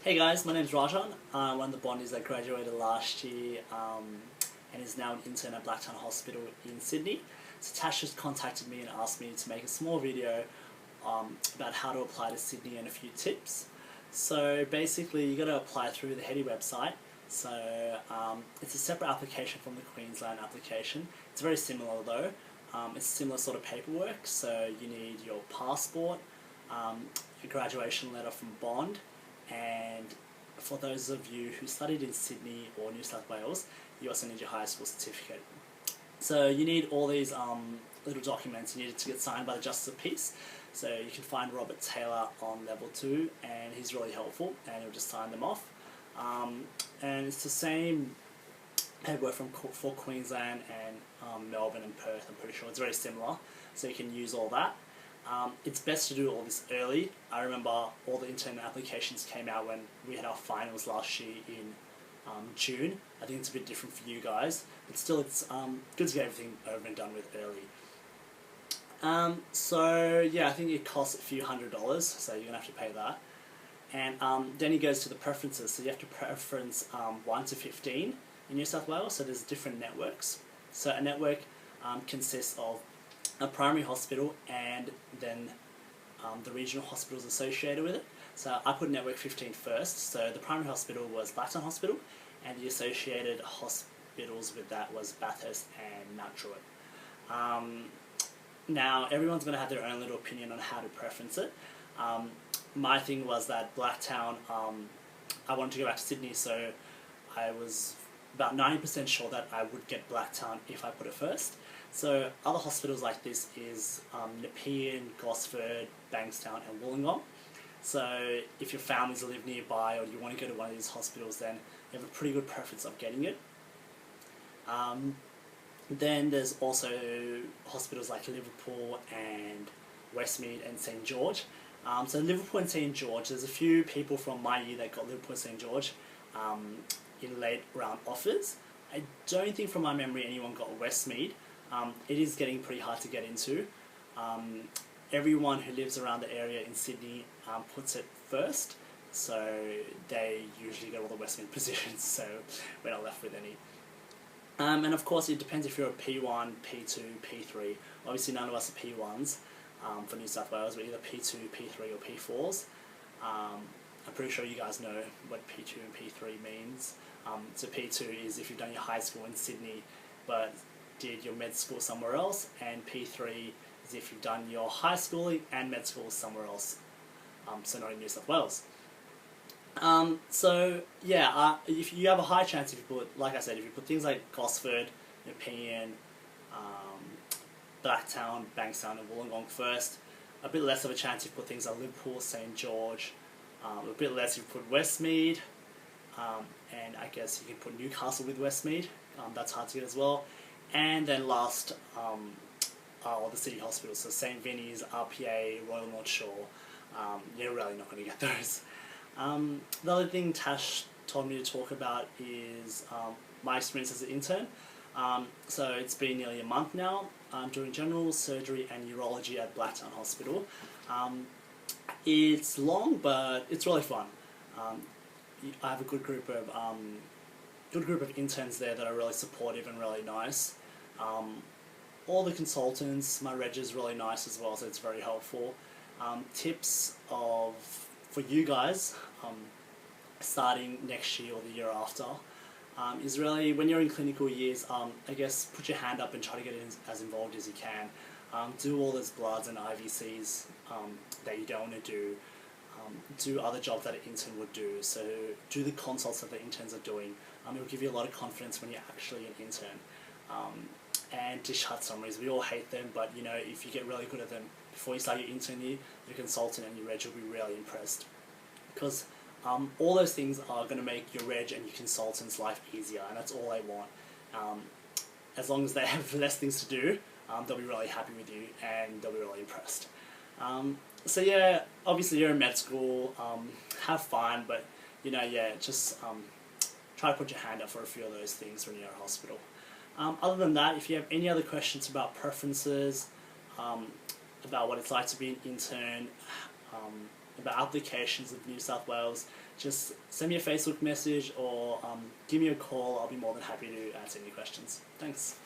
Hey guys, my name's Rajan. I'm one of the bondies that graduated last year and is now an intern at BlackTown Hospital in Sydney. So Tash just contacted me and asked me to make a small video about how to apply to Sydney and a few tips. So basically you got to apply through the Heady website. So it's a separate application from the Queensland application. It's very similar though. It's similar sort of paperwork, so you need your passport, a graduation letter from Bond, and for those of you who studied in Sydney or New South Wales, you also need your high school certificate. So you need all these little documents. You need it to get signed by the Justice of Peace. So you can find Robert Taylor on level 2 and he's really helpful and he'll just sign them off. And it's the same paperwork for Queensland and Melbourne and Perth. I'm pretty sure it's very similar, so you can use all that. It's best to do all this early. I remember all the intern applications came out when we had our finals last year in June. I think it's a bit different for you guys, but still it's good to get everything over and done with early. So yeah, I think it costs a few $100s, so you're going to have to pay that. And then he goes to the preferences, so you have to preference 1 to 15 in New South Wales, so there's different networks. So a network consists of a primary hospital and then the regional hospitals associated with it. So I put network 15 first, so the primary hospital was BlackTown Hospital and the associated hospitals with that was Bathurst and Mount Druitt. Now everyone's going to have their own little opinion on how to preference it. My thing was that BlackTown, I wanted to go back to Sydney, so I was about 90% sure that I would get BlackTown if I put it first. So other hospitals like this is Nepean, Gosford, Bankstown and Wollongong. So if your families live nearby or you want to go to one of these hospitals, then you have a pretty good preference of getting it. Then there's also hospitals like Liverpool and Westmead and St George. So Liverpool and St George, there's a few people from my year that got Liverpool and St George in late round offers. I don't think from my memory anyone got Westmead. It is getting pretty hard to get into. Everyone who lives around the area in Sydney puts it first, so they usually get all the Westmead positions, so we're not left with any. And of course it depends if you're a P1, P2, P3. Obviously none of us are P1s for New South Wales, we're either P2, P3 or P4s. I'm pretty sure you guys know what P2 and P3 means. So P2 is if you've done your high school in Sydney but did your med school somewhere else, and P3 is if you've done your high schooling and med school somewhere else, so not in New South Wales. So yeah, if you have a high chance, if you put, like I said, if you put things like Gosford, Nepean, BlackTown, Bankstown and Wollongong first, a bit less of a chance if you put things like Liverpool, St George, a bit less if you put Westmead, and I guess you can put Newcastle with Westmead, that's hard to get as well. And then last are the city hospitals, so St Vinny's, RPA, Royal North Shore. You're really not going to get those. The other thing Tash told me to talk about is my experience as an intern. So it's been nearly a month now. I'm doing general surgery and urology at BlackTown Hospital. It's long, but it's really fun. I have a good group of interns there that are really supportive and really nice. All the consultants, my reg is really nice as well, so it's very helpful. Tips for you guys starting next year or the year after is really, when you're in clinical years, I guess put your hand up and try to get as involved as you can. Do all those bloods and IVCs that you don't want to do. Do other jobs that an intern would do, so do the consults that the interns are doing. It will give you a lot of confidence when you're actually an intern. And discharge summaries, we all hate them, but you know, if you get really good at them before you start your intern year, your consultant and your reg will be really impressed, because all those things are going to make your reg and your consultant's life easier, and that's all they want. As long as they have less things to do, they'll be really happy with you and they'll be really impressed. So yeah, obviously you're in med school, have fun, but you know, yeah, just try to put your hand up for a few of those things when you're at hospital. Other than that, if you have any other questions about preferences, about what it's like to be an intern, about applications of New South Wales, just send me a Facebook message or give me a call. I'll be more than happy to answer any questions. Thanks.